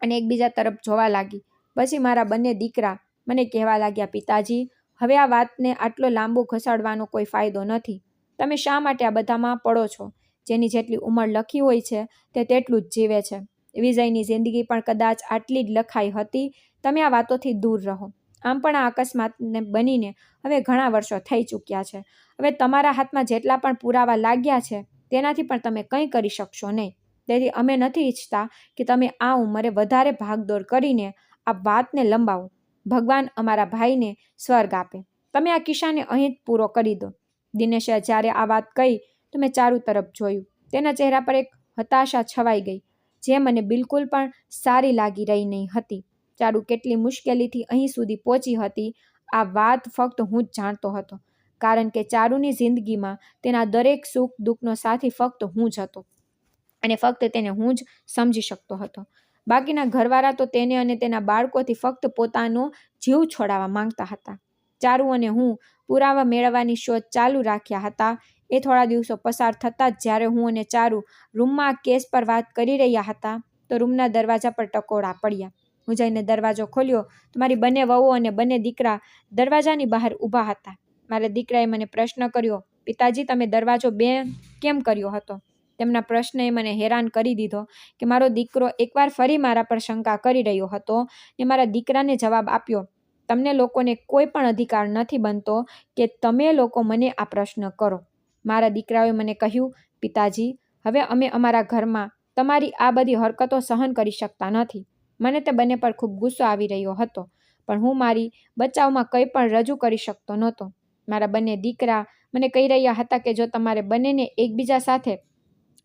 અને એકબીજા તરફ જોવા લાગી. પછી મારા બંને દીકરા મને કહેવા લાગ્યા, પિતાજી, હવે આ વાતને આટલો લાંબો ઘસાડવાનો કોઈ ફાયદો નથી. તમે શા માટે આ બધામાં પડો છો? જેની જેટલી ઉંમર લખી હોય છે તે તેટલું જ જીવે છે. વિજયની જિંદગી પણ કદાચ આટલી જ લખાઈ હતી. તમે આ વાતોથી દૂર રહો. આમ પણ આ અકસ્માતને બનીને હવે ઘણા વર્ષો થઈ ચૂક્યા છે. હવે તમારા હાથમાં જેટલા પણ પુરાવા લાગ્યા છે તેનાથી પણ તમે કંઈ કરી શકશો નહીં. તેથી અમે નથી ઈચ્છતા કે તમે આ ઉંમરે વધારે ભાગદોડ કરીને આ વાતને લંબાવો. ભગવાન અમારા ભાઈને સ્વર્ગ આપે. તમે આ કિસ્સાને અહીં જ પૂરો કરી દો. દિનેશે જ્યારે આ વાત કહી તો મેં ચારુ તરફ જોયું. તેના ચહેરા પર એક હતાશા છવાઈ ગઈ, જે મને બિલકુલ પણ સારી લાગી રહી નહીં હતી. ચારુ કેટલી મુશ્કેલીથી અહીં સુધી પહોંચી હતી આ વાત ફક્ત હું જ જાણતો હતો, કારણ કે ચારુની જિંદગીમાં તેના દરેક સુખ દુઃખનો સાથી ફક્ત હું જ હતો અને ફક્ત તેને હું જ સમજી શકતો હતો. બાકીના ઘરવાળા તો તેને અને તેના બાળકોથી ફક્ત પોતાનો જીવ છોડાવવા માંગતા હતા. ચારુ અને હું પુરાવા મેળવવાની શોધ ચાલુ રાખ્યા હતા. એ થોડા દિવસો પસાર થતાં જ જ્યારે હું અને ચારુ રૂમમાં આ કેસ પર વાત કરી રહ્યા હતા તો રૂમના દરવાજા પર ટકોરા પડ્યા. હું જઈને દરવાજો ખોલ્યો તો મારી બંને વહુઓ અને બંને દીકરા દરવાજાની બહાર ઊભા હતા. મારા દીકરાએ મને પ્રશ્ન કર્યો, પિતાજી, તમે દરવાજો બંધ કેમ કર્યો હતો? તેમના પ્રશ્નએ મને હેરાન કરી દીધો કે મારો દીકરો એકવાર ફરી મારા પર શંકા કરી રહ્યો હતો ને મારા દીકરાને જવાબ આપ્યો, તમને લોકોને કોઈ પણ અધિકાર નથી બનતો કે તમે લોકો મને આ પ્રશ્ન કરો. મારા દીકરાઓએ મને કહ્યું, પિતાજી, હવે અમે અમારા ઘરમાં તમારી આ બધી હરકતો સહન કરી શકતા નથી. મને તે બંને પર ખૂબ ગુસ્સો આવી રહ્યો હતો, પણ હું મારી બચાવમાં કંઈ પણ રજૂ કરી શકતો નહોતો. મારા બંને દીકરા મને કહી રહ્યા હતા કે જો તમારે બંનેને એકબીજા સાથે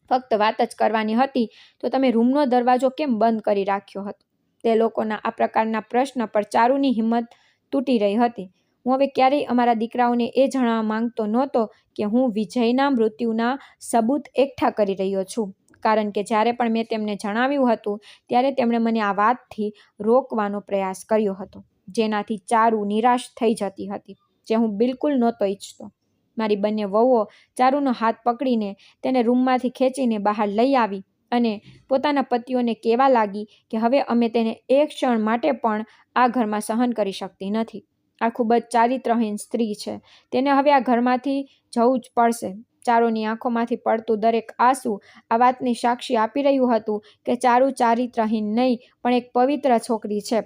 ફક્ત વાત જ કરવાની હતી તો તમે રૂમનો દરવાજો કેમ બંધ કરી રાખ્યો હતો? તે લોકોના આ પ્રકારના પ્રશ્ન પર ચારુની હિંમત તૂટી રહી હતી. હું હવે ક્યારેય અમારા દીકરાઓને એ જણાવવા માંગતો નહોતો કે હું વિજયના મૃત્યુના સબૂત એકઠા કરી રહ્યો છું, કારણ કે જ્યારે પણ મેં તેમને જણાવ્યું હતું ત્યારે તેમણે મને આ વાતથી રોકવાનો પ્રયાસ કર્યો હતો, જેનાથી ચારુ નિરાશ થઈ જતી હતી, જે હું બિલકુલ નહોતો ઈચ્છતો. મારી બંને વહુઓ ચારુનો હાથ પકડીને તેને રૂમમાંથી ખેંચીને બહાર લઈ આવી અને પોતાના પતિઓને કહેવા લાગી કે હવે અમે તેને એક ક્ષણ માટે પણ આ ઘરમાં સહન કરી શકતી નથી. આ ખૂબ જ ચારિત્રહીન સ્ત્રી છે. તેને હવે આ ઘરમાંથી જવું જ પડશે. ચારુની આંખોમાંથી પડતું દરેક આંસુ આ વાતની સાક્ષી આપી રહ્યું હતું કે ચારુ ચારિત્રહીન નહીં પણ એક પવિત્ર છોકરી છે.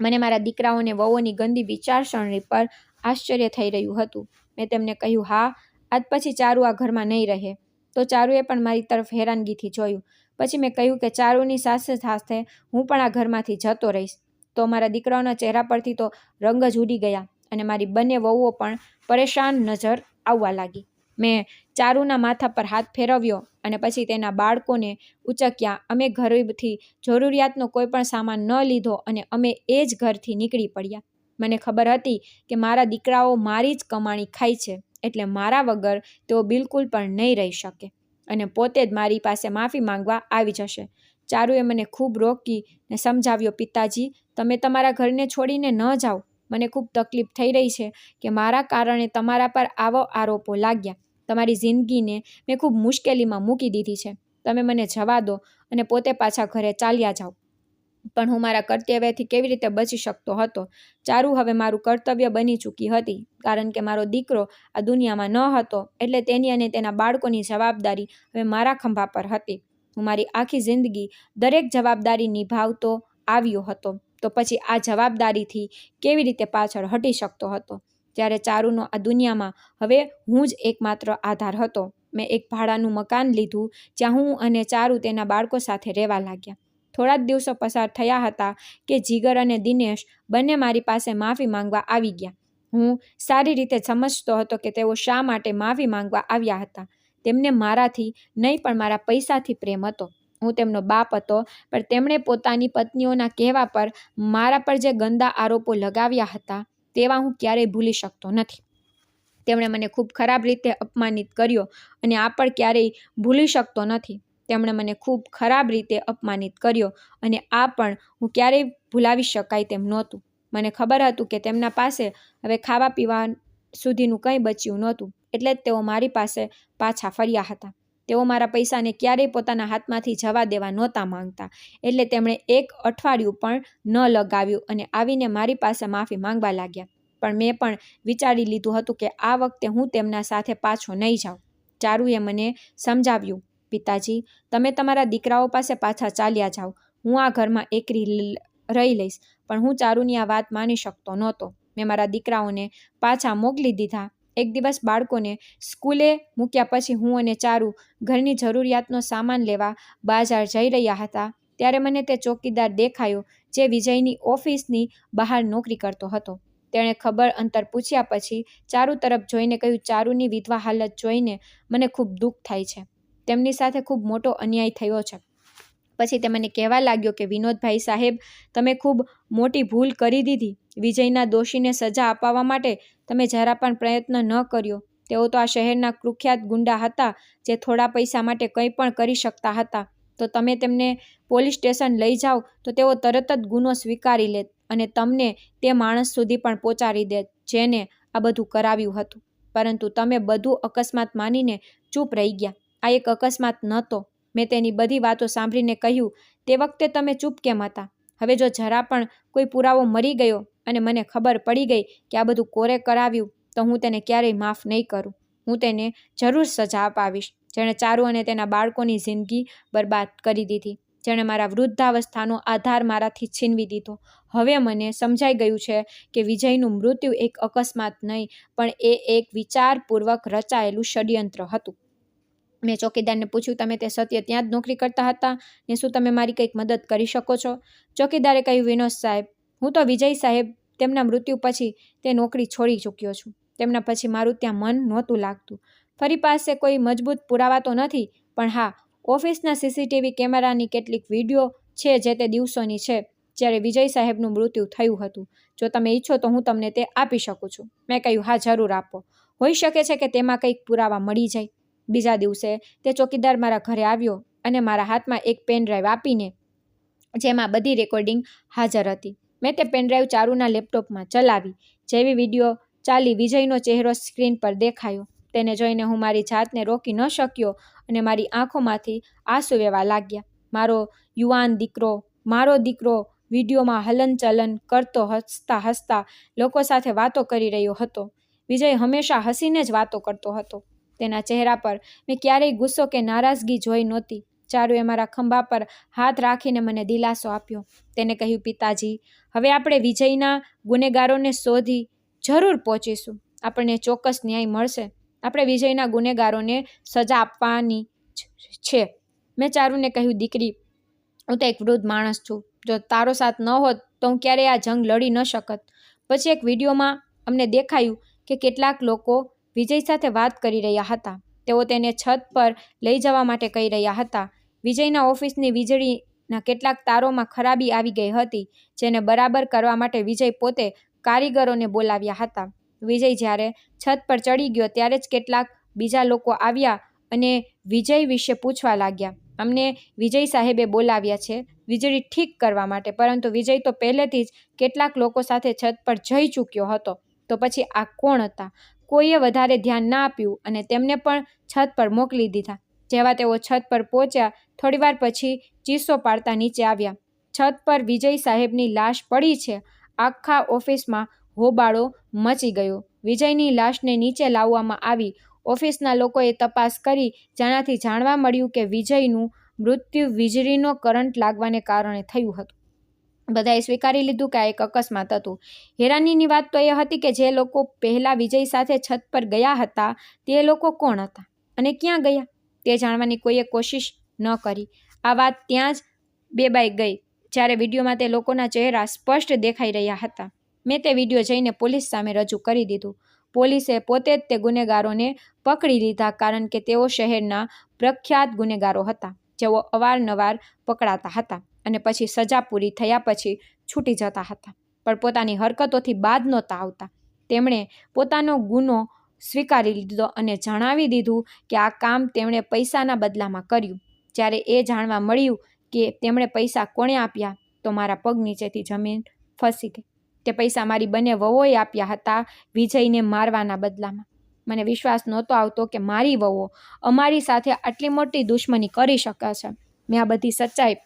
મને મારા દીકરાઓને વહુઓની ગંદી વિચારસરણી પર આશ્ચર્ય થઈ રહ્યું હતું. મેં તેમને કહ્યું, હા, આજ પછી ચારુ આ ઘરમાં નહીં રહે. તો ચારુએ પણ મારી તરફ હેરાનગીથી જોયું. પછી મેં કહ્યું કે ચારુની સાથે સાથે હું પણ આ ઘરમાંથી જતો રહીશ. તો મારા દીકરાઓના ચહેરા પરથી તો રંગ જ ઉડી ગયા અને મારી બંને વહુઓ પણ પરેશાન નજર આવવા લાગી. મેં ચારુના માથા પર હાથ ફેરવ્યો અને પછી તેના બાળકોને ઉચક્યા. અમે ઘરેથી જરૂરિયાતનો કોઈ પણ સામાન ન લીધો અને અમે એ જ ઘરથી નીકળી પડ્યા. મને ખબર હતી કે મારા દીકરાઓ મારી જ કમાણી ખાય છે, એટલે મારા વગર તેઓ બિલકુલ પણ નહીં રહી શકે અને પોતે જ મારી પાસે માફી માંગવા આવી જશે. ચારુએ મને ખૂબ રોકીને સમજાવ્યો, પિતાજી, તમે તમારા ઘરને છોડીને ન જાઓ. મને ખૂબ તકલીફ થઈ રહી છે કે મારા કારણે તમારા પર આવો આરોપો લાગ્યા. તમારી જિંદગીને મેં ખૂબ મુશ્કેલીમાં મૂકી દીધી છે. તમે મને જવા દો અને પોતે પાછા ઘરે ચાલ્યા જાઓ. પણ હું મારા કર્તવ્યથી કેવી રીતે બચી શકતો હતો? ચારુ હવે મારું કર્તવ્ય બની ચૂકી હતી, કારણ કે મારો દીકરો આ દુનિયામાં ન હતો, એટલે તેની અને તેના બાળકોની જવાબદારી હવે મારા ખંભા પર હતી. હું મારી આખી જિંદગી દરેક જવાબદારી નિભાવતો આવ્યો હતો, તો પછી આ જવાબદારીથી કેવી રીતે પાછળ હટી શકતો હતો? જ્યારે ચારુનો આ દુનિયામાં હવે હું જ એકમાત્ર આધાર હતો. મેં એક ભાડાનું મકાન લીધું, જ્યાં હું અને ચારુ તેના બાળકો સાથે રહેવા લાગ્યા. થોડા જ દિવસો પસાર થયા હતા કે જીગર અને દિનેશ બંને મારી પાસે માફી માંગવા આવી ગયા. હું સારી રીતે સમજતો હતો કે તેઓ શા માટે માફી માંગવા આવ્યા હતા. તેમને મારાથી નહીં પણ મારા પૈસાથી પ્રેમ હતો. હું તેમનો બાપ હતો, પણ તેમણે પોતાની પત્નીઓના કહેવા પર મારા પર જે ગંદા આરોપો લગાવ્યા હતા તેવા હું ક્યારેય ભૂલી શકતો નથી. તેમણે મને ખૂબ ખરાબ રીતે અપમાનિત કર્યો અને આ પણ ક્યારેય ભૂલી શકતો નથી. તેમણે મને ખૂબ ખરાબ રીતે અપમાનિત કર્યો અને આ પણ હું ક્યારેય ભૂલાવી શકાય તેમ નહોતું. મને ખબર હતું કે તેમના પાસે હવે ખાવા પીવા સુધીનું કંઈ બચ્યું નહોતું, એટલે જ તેઓ મારી પાસે પાછા ફર્યા હતા. તેઓ મારા પૈસાને ક્યારેય પોતાના હાથમાંથી જવા દેવા નહોતા માંગતા, એટલે તેમણે એક અઠવાડિયું પણ ન લગાવ્યું અને આવીને મારી પાસે માફી માંગવા લાગ્યા. પણ મેં પણ વિચારી લીધું હતું કે આ વખતે હું તેમના સાથે પાછો નહીં જાઉં. ચારુએ મને સમજાવ્યું, પિતાજી, તમે તમારા દીકરાઓ પાસે પાછા ચાલ્યા જાઓ. હું આ ઘરમાં એકરી રહી લઈશ. પણ હું ચારુની આ વાત માની શકતો નહોતો. મેં મારા દીકરાઓને પાછા મોકલી દીધા. એક દિવસ બાળકોને સ્કૂલે મૂક્યા પછી હું અને ચારુ ઘરની જરૂરિયાતનો સામાન લેવા બજાર જઈ રહ્યા હતા. ત્યારે મને તે ચોકીદાર દેખાયો જે વિજયની ઓફિસની બહાર નોકરી કરતો હતો. તેણે ખબર અંતર પૂછ્યા પછી ચારુ તરફ જોઈને કહ્યું, ચારુની વિધવા હાલત જોઈને મને ખૂબ દુઃખ થાય છે. તેમની સાથે ખૂબ મોટો અન્યાય થયો છે. પછી તે મને કહેવા લાગ્યો કે વિનોદભાઈ સાહેબ, તમે ખૂબ મોટી ભૂલ કરી દીધી. વિજયના દોષીને સજા અપાવવા માટે તમે જરા પણ પ્રયત્ન ન કર્યો. તેઓ તો આ શહેરના કુખ્યાત ગુંડા હતા, જે થોડા પૈસા માટે કંઈ પણ કરી શકતા હતા. તો તમે તેમને પોલીસ સ્ટેશન લઈ જાઓ તો તેઓ તરત જ ગુનો સ્વીકારી લેત અને તમને તે માણસ સુધી પણ પહોંચાડી દેત જેને આ બધું કરાવ્યું હતું. પરંતુ તમે બધું અકસ્માત માનીને ચૂપ રહી ગયા. આ એક અકસ્માત નહોતો. મેં તેની બધી વાતો સાંભળીને કહ્યું, તે વખતે તમે ચૂપ કેમ હતા? હવે જો જરા પણ કોઈ પુરાવો મરી ગયો અને મને ખબર પડી ગઈ કે આ બધું કોરે કરાવ્યું, તો હું તેને ક્યારેય માફ નહીં કરું. હું તેને જરૂર સજા અપાવીશ. જેણે ચારુ અને તેના બાળકોની જિંદગી બરબાદ કરી દીધી, જેણે મારા વૃદ્ધાવસ્થાનો આધાર મારાથી છીનવી દીધો. હવે મને સમજાઈ ગયું છે કે વિજયનું મૃત્યુ એક અકસ્માત નહીં, પણ એ એક વિચારપૂર્વક રચાયેલું ષડયંત્ર હતું. મેં ચોકીદારને પૂછ્યું, તમે તે સત્ય ત્યાં જ નોકરી કરતા હતા ને શું તમે મારી કંઈક મદદ કરી શકો છો? ચોકીદારે કહ્યું, વિનોદ સાહેબ, હું તો વિજય સાહેબ તેમના મૃત્યુ પછી તે નોકરી છોડી ચૂક્યો છું. તેમના પછી મારું ત્યાં મન નહોતું લાગતું. ફરી પાસે કોઈ મજબૂત પુરાવા તો નથી, પણ હા, ઓફિસના સીસીટીવી કેમેરાની કેટલીક વિડીયો છે જે તે દિવસોની છે જ્યારે વિજય સાહેબનું મૃત્યુ થયું હતું. જો તમે ઈચ્છો તો હું તમને તે આપી શકું છું. મેં કહ્યું, હા, જરૂર આપો. હોઈ શકે છે કે તેમાં કંઈક પુરાવા મળી જાય. બીજા દિવસે તે ચોકીદાર મારા ઘરે આવ્યો અને મારા હાથમાં એક પેન ડ્રાઈવ આપીને જેમાં બધી રેકોર્ડિંગ હાજર હતી. મેં તે પેનડ્રાઈવ ચારુના લેપટોપમાં ચલાવી. જેવી વિડીયો ચાલી, વિજયનો ચહેરો સ્ક્રીન પર દેખાયો. તેને જોઈને હું મારી જાતને રોકી ન શક્યો અને મારી આંખોમાંથી આંસુ વહેવા લાગ્યા. મારો દીકરો વિડીયોમાં હલનચલન કરતો હસતા હસતા લોકો સાથે વાતો કરી રહ્યો હતો. વિજય હંમેશા હસીને જ વાતો કરતો હતો. તેના ચહેરા પર મેં ક્યારેય ગુસ્સો કે નારાજગી જોઈ નહોતી. ચારુએ મારા ખંભા પર હાથ રાખીને મને દિલાસો આપ્યો. તેને કહ્યું, પિતાજી, હવે આપણે વિજયના ગુનેગારોને શોધી જરૂર પહોંચીશું. આપણને ચોક્કસ ન્યાય મળશે. આપણે વિજયના ગુનેગારોને સજા આપવાની છે. મેં ચારુને કહ્યું, દીકરી, હું તો એક વૃદ્ધ માણસ છું. જો તારો સાથ ન હોત તો હું ક્યારેય આ જંગ લડી ન શકત. પછી એક વિડીયોમાં અમને દેખાયું કે કેટલાક લોકો વિજય સાથે વાત કરી રહ્યા હતા. તેઓ તેને છત પર લઈ જવા માટે કહી રહ્યા હતા. વિજયના ઓફિસની વીજળીના કેટલાક તારોમાં ખરાબી આવી ગઈ હતી, જેને બરાબર કરવા માટે વિજય પોતે કારીગરોને બોલાવ્યા હતા. વિજય જ્યારે છત પર ચડી ગયો ત્યારે જ કેટલાક બીજા લોકો આવ્યા અને વિજય વિશે પૂછવા લાગ્યા. અમને વિજય સાહેબે બોલાવ્યા છે વીજળી ઠીક કરવા માટે, પરંતુ વિજય તો પહેલેથી જ કેટલાક લોકો સાથે છત પર જઈ ચૂક્યો હતો. તો પછી આ કોણ હતા? કોઈએ વધારે ધ્યાન ના આપ્યું અને તેમને પણ છત પર મોકલી દીધા. જેવા તેઓ છત પર પહોંચ્યા, થોડીવાર પછી ચીસો પાડતા નીચે આવ્યા. છત પર વિજય સાહેબની લાશ પડી છે. આખા ઓફિસમાં હોબાળો મચી ગયો. વિજયની લાશને નીચે લાવવામાં આવી. ઓફિસના લોકોએ તપાસ કરી, જેનાથી જાણવા મળ્યું કે વિજયનું મૃત્યુ વીજળીનો કરંટ લાગવાને કારણે થયું હતું. બધાએ સ્વીકારી લીધું કે આ એક અકસ્માત હતું. હેરાનીની વાત તો એ હતી કે જે લોકો પહેલા વિજય સાથે છત પર ગયા હતા તે લોકો કોણ હતા અને ક્યાં ગયા તે જાણવાની કોઈએ કોશિશ ન કરી. આ વાત ત્યાં જ બેબાઈ ગઈ જ્યારે વિડીયોમાં તે લોકોના ચહેરા સ્પષ્ટ દેખાઈ રહ્યા હતા. મેં તે વિડીયો જઈને પોલીસ સામે રજૂ કરી દીધું. પોલીસે પોતે જ તે ગુનેગારોને પકડી લીધા, કારણ કે તેઓ શહેરના પ્રખ્યાત ગુનેગારો હતા, જેઓ અવારનવાર પકડાતા હતા અને પછી સજા પૂરી થયા પછી છૂટી જતા હતા, પણ પોતાની હરકતોથી બાદ નહોતા આવતા. તેમણે પોતાનો ગુનો સ્વીકારી લીધો અને જણાવી દીધું કે આ કામ તેમણે પૈસાના બદલામાં કર્યું. જ્યારે એ જાણવા મળ્યું કે તેમણે પૈસા કોણે આપ્યા તો મારા પગ નીચેથી જમીન ફસી ગઈ. તે પૈસા મારી બંને વહુઓએ આપ્યા હતા વિજયને મારવાના બદલામાં. મને વિશ્વાસ નહોતો આવતો કે મારી વહુઓ અમારી સાથે આટલી મોટી દુશ્મની કરી શકે છે. મેં આ બધી સચ્ચાઈ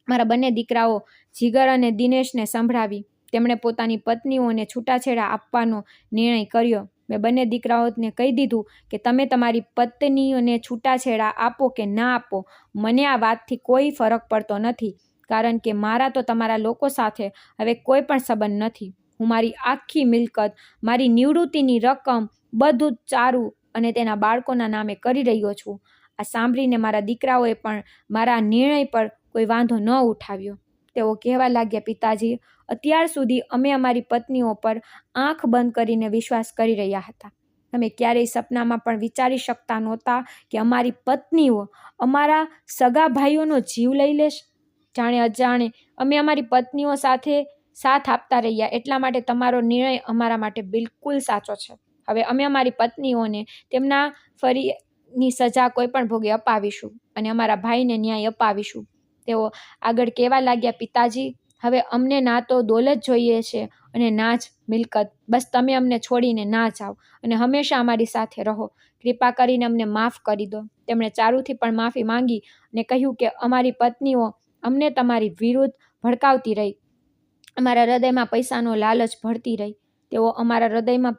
મારા બંને દીકરાઓ જીગર અને દિનેશને સંભળાવી. તેમણે પોતાની પત્નીઓને છૂટાછેડા આપવાનો નિર્ણય કર્યો. મેં બંને દીકરાઓને કહી દીધું કે તમે તમારી પત્નીઓને છૂટાછેડા આપો કે ના આપો, મને આ વાતથી કોઈ ફરક પડતો નથી, કારણ કે મારા તો તમારા લોકો સાથે હવે કોઈ પણ સંબંધ નથી. હું મારી આખી મિલકત, મારી નિવૃત્તિની રકમ બધું જ ચારુ અને તેના બાળકોના નામે કરી રહ્યો છું. આ સાંભળીને મારા દીકરાઓએ પણ મારા નિર્ણય પર કોઈ વાંધો ન ઉઠાવ્યો. તેઓ કહેવા લાગ્યા, પિતાજી, અત્યાર સુધી અમે અમારી પત્નીઓ પર આંખ બંધ કરીને વિશ્વાસ કરી રહ્યા હતા. અમે ક્યારેય સપનામાં પણ વિચારી શકતા નહોતા કે અમારી પત્નીઓ અમારા સગા ભાઈઓનો જીવ લઈ લેશે. જાણે અજાણે અમે અમારી પત્નીઓ સાથે સાથ આપતા રહ્યા. એટલા માટે તમારો નિર્ણય અમારા માટે બિલકુલ સાચો છે. હવે અમે અમારી પત્નીઓને તેમના ફરીની સજા કોઈ પણ ભોગે અપાવીશું અને અમારા ભાઈને ન્યાય અપાવીશું. તેઓ આગળ કહેવા લાગ્યા, પિતાજી, હવે અમને ના તો દોલત જોઈએ છે અને ના જ મિલકત. બસ તમે અમને છોડીને ના જાઓ અને હંમેશા અમારી સાથે રહો. કૃપા કરીને અમને માફ કરી દો. તેમણે ચારુથી પણ માફી માંગી અને કહ્યું કે અમારી પત્નીઓ અમને તમારી વિરુદ્ધ ભડકાવતી રહી, અમારા હૃદયમાં પૈસાનો લાલચ ભળતી રહી, તેઓ અમારા હૃદયમાં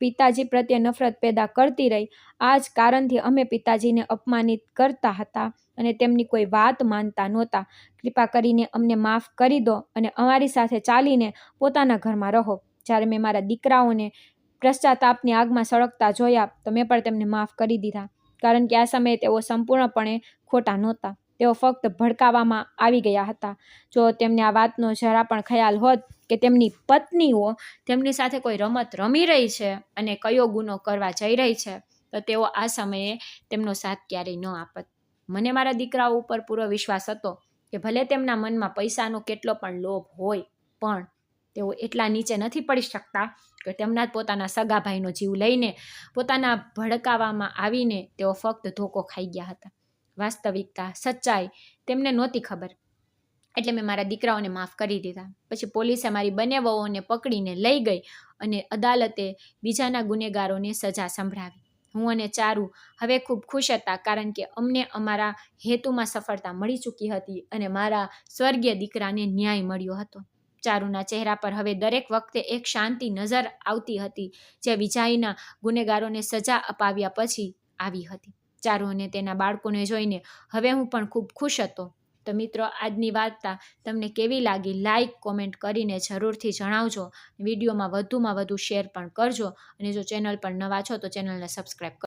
પિતાજી પ્રત્યે નફરત પેદા કરતી રહી. આ જ કારણથી અમે પિતાજીને અપમાનિત કરતા હતા અને તેમની કોઈ વાત માનતા નહોતા. કૃપા કરીને અમને માફ કરી દો અને અમારી સાથે ચાલીને પોતાના ઘરમાં રહો. જ્યારે મેં મારા દીકરાઓને પશ્ચાતાપની આગમાં સળગતા જોયા તો મેં પણ તેમને માફ કરી દીધા, કારણ કે આ સમયે તેઓ સંપૂર્ણપણે ખોટા નહોતા. તેઓ ફક્ત ભડકાવવામાં આવી ગયા હતા. જો તેમને આ વાતનો જરા પણ ખ્યાલ હોત કે તેમની પત્નીઓ તેમની સાથે કોઈ રમત રમી રહી છે અને કયો ગુનો કરવા જઈ રહી છે, તો તેઓ આ સમયે તેમનો સાથ ક્યારેય ન આપત. મને મારા દીકરાઓ ઉપર પૂરો વિશ્વાસ હતો કે ભલે તેમના મનમાં પૈસાનો કેટલો પણ લોભ હોય, પણ તેઓ એટલા નીચે નથી પડી શકતા કે તેમના પોતાના સગા ભાઈનો જીવ લઈને પોતાના ભડકાવવામાં આવીને તેઓ ફક્ત ધોકો ખાઈ ગયા હતા. વાસ્તવિકતા, સચ્ચાઈ તેમને નહોતી ખબર. એટલે મેં મારા દીકરાઓને માફ કરી દીધા. પછી પોલીસે મારી બંને વહુઓને પકડીને લઈ ગઈ અને અદાલતે બીજાના ગુનેગારોને સજા સંભળાવી. હું અને ચારુ હવે ખૂબ ખુશ હતા, કારણ કે અમને અમારા હેતુમાં સફળતા મળી ચૂકી હતી અને મારા સ્વર્ગીય દીકરાને ન્યાય મળ્યો હતો. ચારુના ચહેરા પર હવે દરેક વખતે એક શાંતિ નજર આવતી હતી, જે વિજયના ગુનેગારોને સજા અપાવ્યા પછી આવી હતી. ચારુ અને તેના બાળકોને જોઈને હવે હું પણ ખૂબ ખુશ હતો. તો મિત્રો, આજની વાર્તા તમને કેવી લાગી? લાઈક કોમેન્ટ કરીને જરૂરથી જણાવજો. વિડીયોમાં વધુમાં વધુ શેર પણ કરજો અને જો ચેનલ પર નવા છો તો ચેનલને સબસ્ક્રાઈબ કરો.